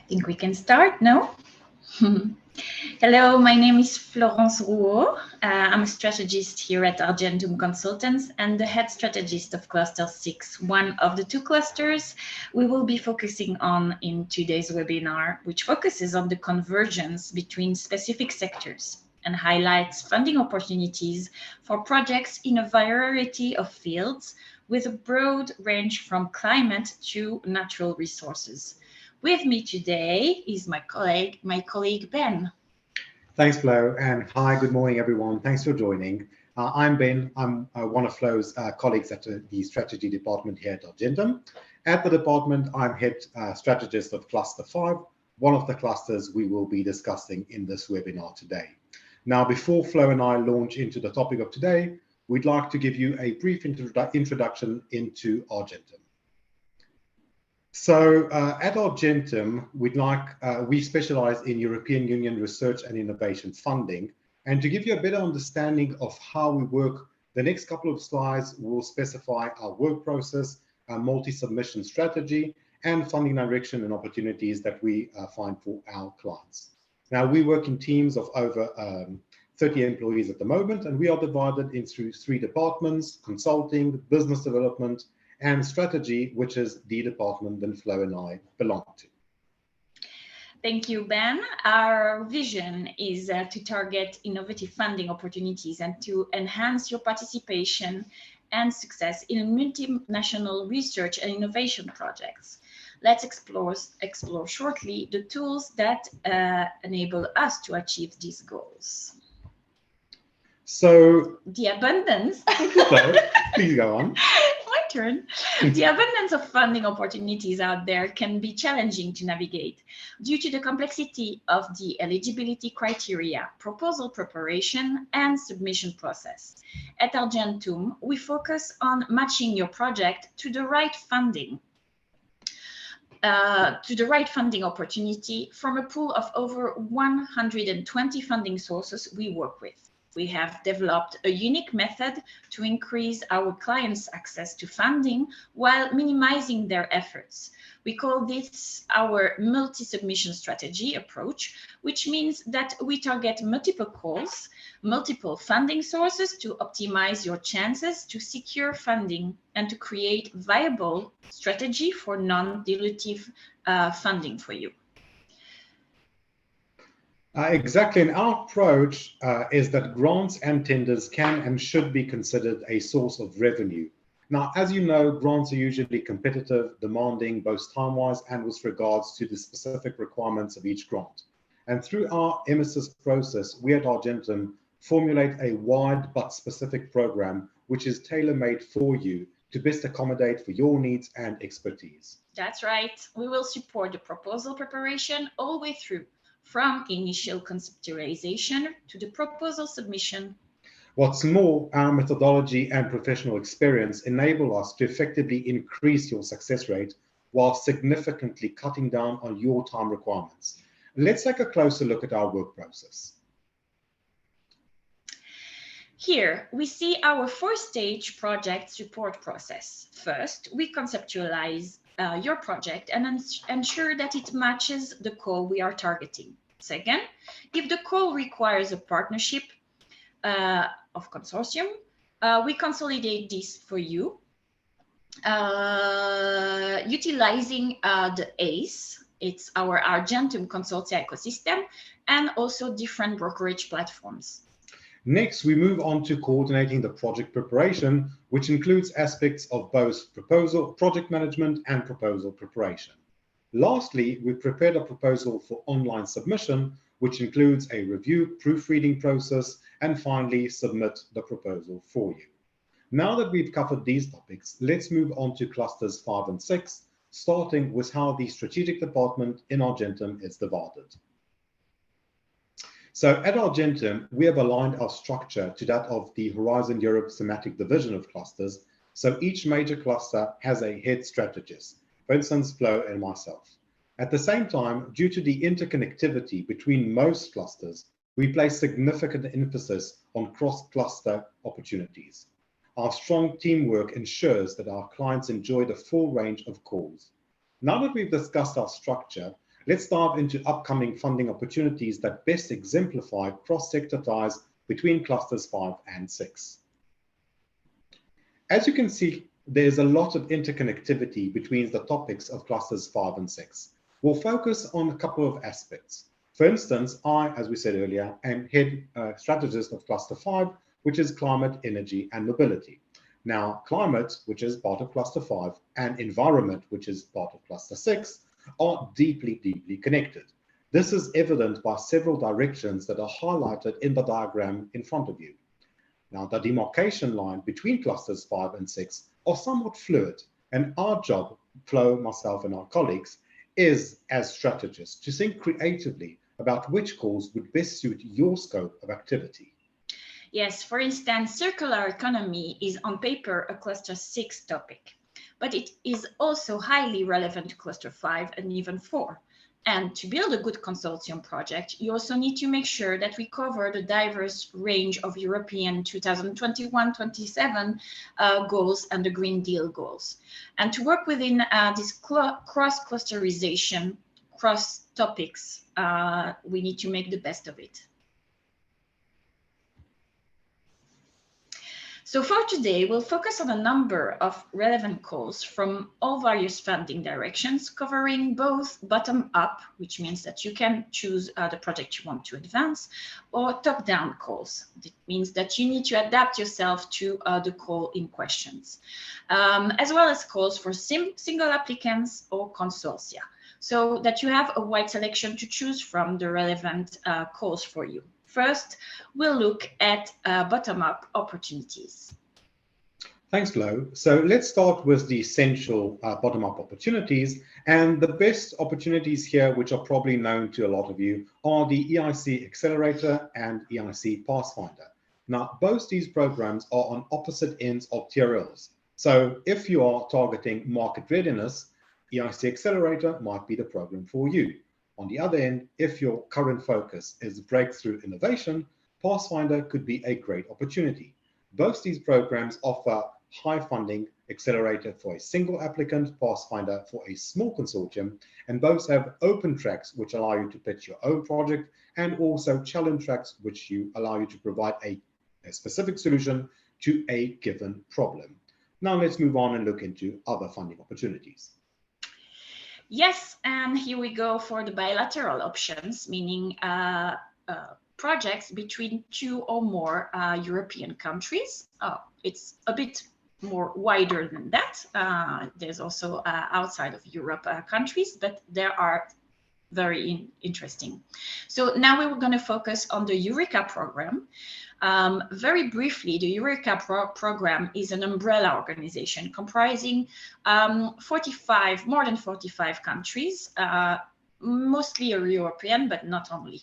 Think we can start, no? Hello, my name is Florence Rouaux. I'm a strategist here at Argentum Consultants and the head strategist of Cluster 6, one of the two clusters we will be focusing on in today's webinar, which focuses on the convergence between specific sectors and highlights funding opportunities for projects in a variety of fields with a broad range from climate to natural resources. With me today is my colleague Ben. Thanks, Flo, and hi, good morning, everyone. Thanks for joining. I'm Ben. I'm one of Flo's colleagues at the strategy department here at Argentum. At the department, I'm head strategist of Cluster 5, one of the clusters we will be discussing in this webinar today. Now, before Flo and I launch into the topic of today, we'd like to give you a brief introduction into Argentum. So at Argentum, we specialize in European Union research and innovation funding. And to give you a better understanding of how we work, the next couple of slides will specify our work process, our multi-submission strategy, and funding direction and opportunities that we find for our clients. Now, we work in teams of over 30 employees at the moment, and we are divided into three departments: consulting, business development, and strategy, which is the department that Flo and I belong to. Thank you, Ben. Our vision is to target innovative funding opportunities and to enhance your participation and success in multinational research and innovation projects. Let's explore shortly the tools that enable us to achieve these goals. So, the abundance. Please go on. The abundance of funding opportunities out there can be challenging to navigate due to the complexity of the eligibility criteria, proposal preparation, and submission process. At Argentum, we focus on matching your project to the right funding opportunity from a pool of over 120 funding sources we work with. We have developed a unique method to increase our clients' access to funding while minimizing their efforts. We call this our multi-submission strategy approach, which means that we target multiple calls, multiple funding sources to optimize your chances to secure funding and to create viable strategy for non-dilutive funding for you. Exactly, and our approach is that grants and tenders can and should be considered a source of revenue. Now, as you know, grants are usually competitive, demanding, both time-wise and with regards to the specific requirements of each grant. And through our emesis process, we at Argentum formulate a wide but specific program which is tailor-made for you to best accommodate for your needs and expertise. That's right. We will support the proposal preparation all the way through, from initial conceptualization to the proposal submission. What's more, our methodology and professional experience enable us to effectively increase your success rate while significantly cutting down on your time requirements. Let's take a closer look at our work process. Here, we see our four-stage project support process. First, we conceptualize your project and ensure that it matches the call we are targeting. Second, if the call requires a partnership of consortium, we consolidate this for you, utilizing the ACE. It's our Argentum Consulting ecosystem, and also different brokerage platforms. Next, we move on to coordinating the project preparation, which includes aspects of both project management and proposal preparation. Lastly, we prepared a proposal for online submission, which includes a review proofreading process, and finally submit the proposal for you. Now that we've covered these topics, let's move on to clusters 5 and 6, starting with how the strategic department in Argentum is divided. So at Argentum, we have aligned our structure to that of the Horizon Europe thematic division of clusters. So each major cluster has a head strategist, for instance, Flo and myself. At the same time, due to the interconnectivity between most clusters, we place significant emphasis on cross-cluster opportunities. Our strong teamwork ensures that our clients enjoy the full range of calls. Now that we've discussed our structure, let's dive into upcoming funding opportunities that best exemplify cross-sector ties between clusters 5 and 6. As you can see, there's a lot of interconnectivity between the topics of clusters 5 and 6. We'll focus on a couple of aspects. For instance, I, as we said earlier, am head strategist of cluster 5, which is climate, energy, and mobility. Now, climate, which is part of cluster 5, and environment, which is part of cluster 6, are deeply, deeply connected. This is evident by several directions that are highlighted in the diagram in front of you. Now, the demarcation line between clusters 5 and 6 are somewhat fluid, and our job, Flo, myself, and our colleagues, is, as strategists, to think creatively about which calls would best suit your scope of activity. Yes, for instance, circular economy is on paper a cluster 6 topic, but it is also highly relevant to cluster 5 and even 4. And to build a good consortium project, you also need to make sure that we cover the diverse range of European 2021-27 goals and the Green Deal goals. And to work within this cross-clusterization, cross-topics, we need to make the best of it. So for today, we'll focus on a number of relevant calls from all various funding directions, covering both bottom-up, which means that you can choose the project you want to advance, or top-down calls. It means that you need to adapt yourself to the call in questions, as well as calls for single applicants or consortia, so that you have a wide selection to choose from the relevant calls for you. First, we'll look at bottom-up opportunities. Thanks, Flo. So let's start with the essential bottom-up opportunities. And the best opportunities here, which are probably known to a lot of you, are the EIC Accelerator and EIC Pathfinder. Now, both these programs are on opposite ends of TRLs. So if you are targeting market readiness, EIC Accelerator might be the program for you. On the other end, if your current focus is breakthrough innovation, Pathfinder could be a great opportunity. Both these programs offer high funding, Accelerator for a single applicant, Pathfinder for a small consortium, and both have open tracks which allow you to pitch your own project, and also challenge tracks which allow you to provide a specific solution to a given problem. Now let's move on and look into other funding opportunities. Yes, and here we go for the bilateral options, meaning projects between 2 or more European countries. It's a bit more wider than that. There's also outside of Europe countries, but there are very interesting. So now we were going to focus on the Eureka program. Very briefly, the Eureka program is an umbrella organization comprising more than 45 countries, mostly European, but not only.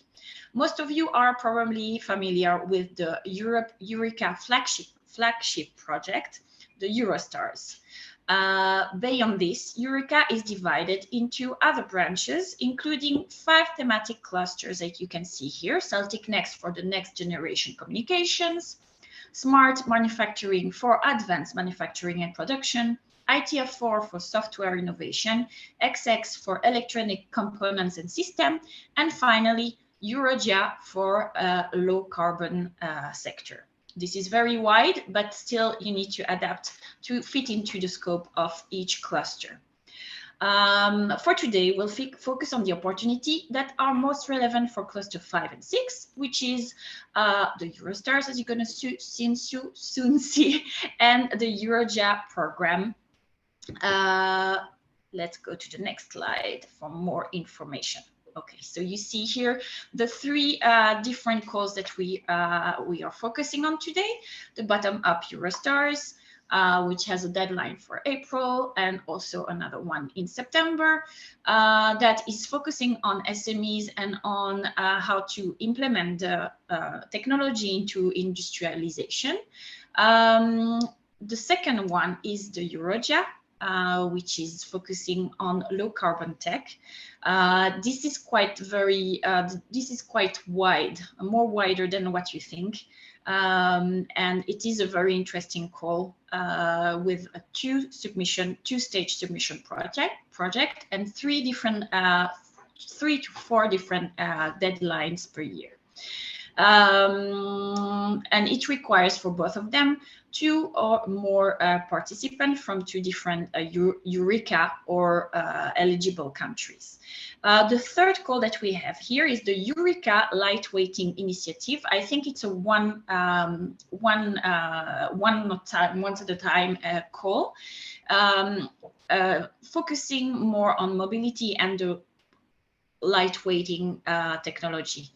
Most of you are probably familiar with the Eureka flagship project, the Eurostars. Beyond this, Eureka is divided into other branches, including 5 thematic clusters that you can see here. Celtic Next for the next generation communications, Smart Manufacturing for advanced manufacturing and production, ITF4 for software innovation, XX for electronic components and system, and finally, Eurogia for low carbon sector. This is very wide, but still you need to adapt to fit into the scope of each cluster. For today, we'll focus on the opportunity that are most relevant for cluster 5 and 6, which is the Eurostars, as you're going to soon see, and the Eurogia program. Let's go to the next slide for more information. Okay, so you see here the 3 different calls that we are focusing on today. The bottom-up Eurostars, which has a deadline for April, and also another one in September that is focusing on SMEs and on how to implement the technology into industrialization. The second one is the Eurogia, which is focusing on low carbon tech. This is quite wide, more wider than what you think. And it is a very interesting call with a 2-stage submission project and 3 different 3 to 4 different deadlines per year. And it requires for both of them 2 or more participants from 2 different Eureka or eligible countries. The third call that we have here is the Eureka Lightweighting Initiative. I think it's a one at a time call, focusing more on mobility and the lightweighting technology.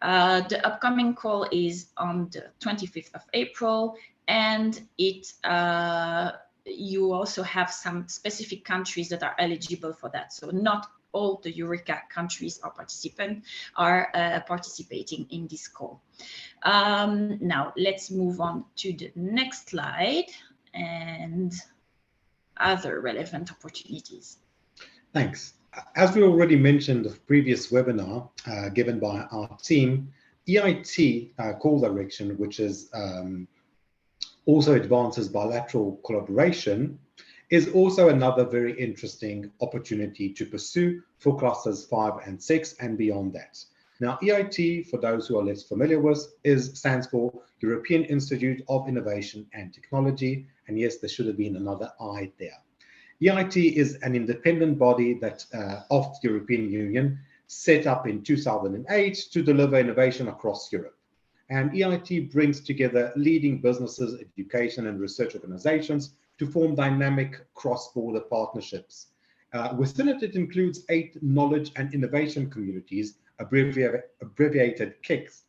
The upcoming call is on the 25th of April, and it you also have some specific countries that are eligible for that. So not all the Eureka countries are participating in this call. Now let's move on to the next slide and other relevant opportunities. Thanks. As we already mentioned in the previous webinar given by our team, EIT call direction, which is also advances bilateral collaboration, is also another very interesting opportunity to pursue for clusters 5 and 6 and beyond that. Now, EIT, for those who are less familiar with, stands for European Institute of Innovation and Technology. And yes, there should have been another I there. EIT is an independent body that of the European Union, set up in 2008 to deliver innovation across Europe. And EIT brings together leading businesses, education and research organizations to form dynamic cross-border partnerships. Within it, it includes 8 knowledge and innovation communities, abbreviated KICs.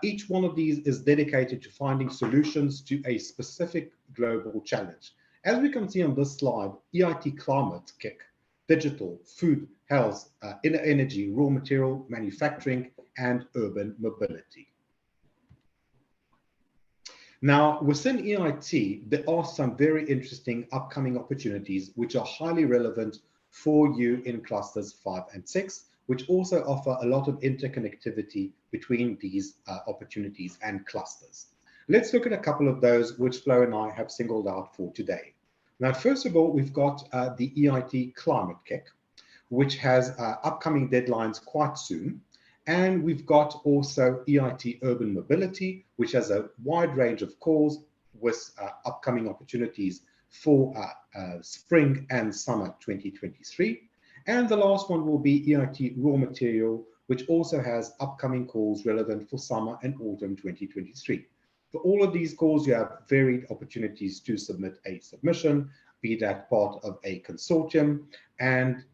Each one of these is dedicated to finding solutions to a specific global challenge. As we can see on this slide, EIT Climate KIC, digital, food, health, energy, raw material, manufacturing, and urban mobility. Now, within EIT, there are some very interesting upcoming opportunities which are highly relevant for you in clusters 5 and 6, which also offer a lot of interconnectivity between these opportunities and clusters. Let's look at a couple of those which Flo and I have singled out for today. Now, first of all, we've got the EIT Climate KIC, which has upcoming deadlines quite soon. And we've got also EIT Urban Mobility, which has a wide range of calls with upcoming opportunities for spring and summer 2023. And the last one will be EIT Raw Material, which also has upcoming calls relevant for summer and autumn 2023. For all of these calls, you have varied opportunities to submit a submission, be that part of a consortium and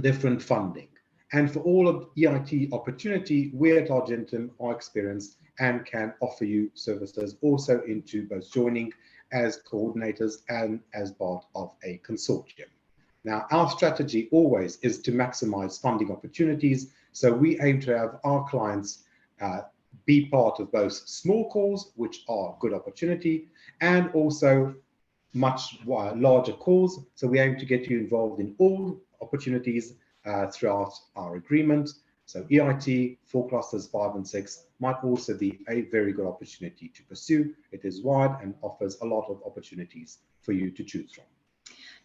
different funding. And for all of EIT opportunity, we at Argentum are experienced and can offer you services also into both joining as coordinators and as part of a consortium. Now, our strategy always is to maximize funding opportunities. So we aim to have our clients be part of both small calls, which are good opportunity, and also much larger calls. So we aim to get you involved in all opportunities throughout our agreement. So EIT for clusters 5 and 6 might also be a very good opportunity to pursue. It is wide and offers a lot of opportunities for you to choose from.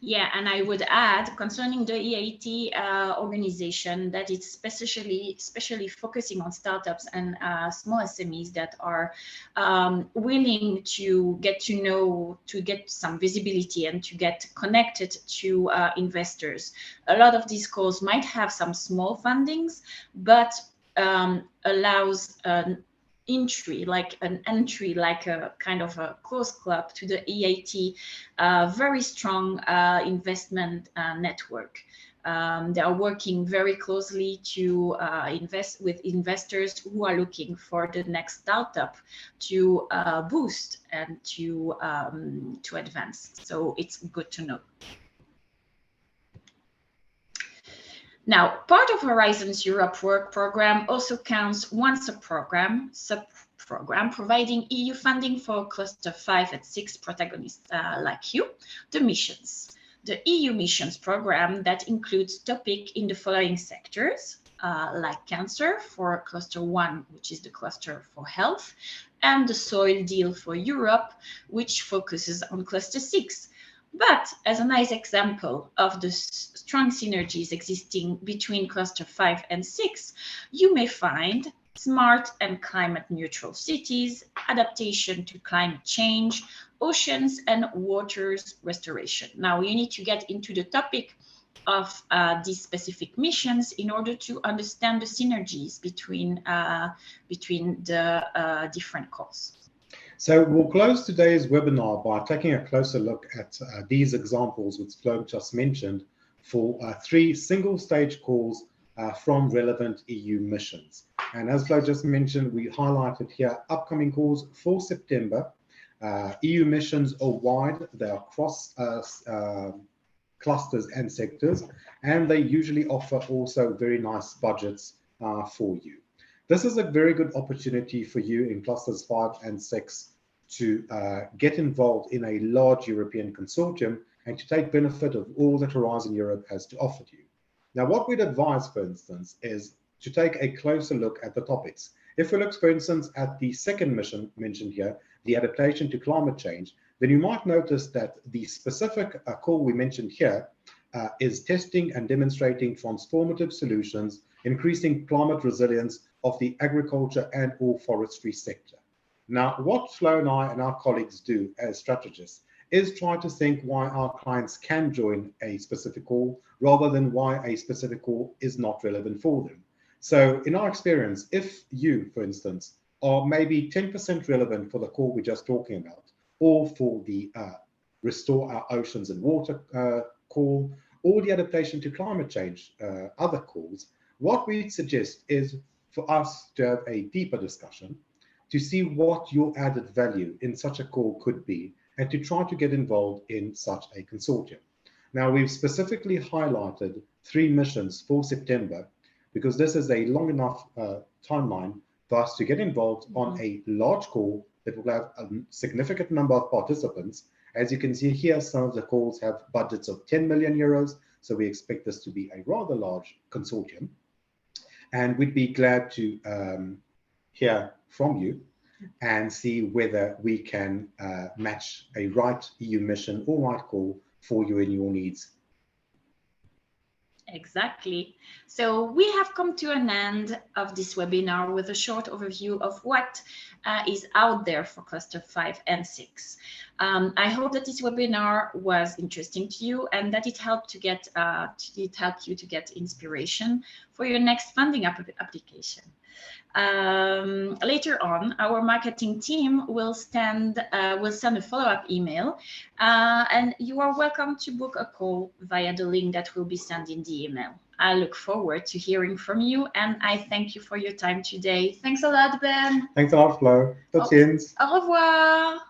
Yeah, and I would add concerning the EIT organization that it's especially focusing on startups and small SMEs that are willing to get to know, to get some visibility and to get connected to investors. A lot of these calls might have some small fundings, but allows entry, like a kind of a closed club to the EIT, very strong investment network. They are working very closely to invest with investors who are looking for the next startup to boost and to advance. So it's good to know. Now, part of Horizons Europe work program also counts one sub-program providing EU funding for cluster 5 and 6 protagonists like you, the missions. The EU missions program that includes topics in the following sectors, like cancer for cluster 1, which is the cluster for health, and the soil deal for Europe, which focuses on cluster 6. But as a nice example of the strong synergies existing between cluster 5 and 6, you may find smart and climate neutral cities, adaptation to climate change, oceans and waters restoration. Now you need to get into the topic of these specific missions in order to understand the synergies between the different calls. So we'll close today's webinar by taking a closer look at these examples which Flo just mentioned for 3 single-stage calls from relevant EU missions. And as Flo just mentioned, we highlighted here upcoming calls for September. EU missions are wide, they are across clusters and sectors, and they usually offer also very nice budgets for you. This is a very good opportunity for you in clusters 5 and 6 to get involved in a large European consortium and to take benefit of all that Horizon Europe has to offer you. Now, what we'd advise, for instance, is to take a closer look at the topics. If we look, for instance, at the second mission mentioned here, the adaptation to climate change, then you might notice that the specific call we mentioned here is testing and demonstrating transformative solutions, increasing climate resilience of the agriculture and or forestry sector. Now, what Flo and I and our colleagues do as strategists is try to think why our clients can join a specific call rather than why a specific call is not relevant for them. So in our experience, if you, for instance, are maybe 10% relevant for the call we're just talking about, or for the Restore Our Oceans and Water call, or the adaptation to climate change other calls, what we suggest is for us to have a deeper discussion to see what your added value in such a call could be and to try to get involved in such a consortium. Now, we've specifically highlighted 3 missions for September because this is a long enough timeline for us to get involved on a large call that will have a significant number of participants. As you can see here, some of the calls have budgets of 10 million euros, so we expect this to be a rather large consortium. And we'd be glad to hear from you and see whether we can match a right EU mission or right call for you and your needs. Exactly. So we have come to an end of this webinar with a short overview of what is out there for cluster 5 and 6. I hope that this webinar was interesting to you and that it helped you to get inspiration for your next funding application. Later on, our marketing team will send a follow-up email, and you are welcome to book a call via the link that will be sent in the email. I look forward to hearing from you, and I thank you for your time today. Thanks a lot, Ben. Thanks a lot, Flo. Tot ziens. Au revoir.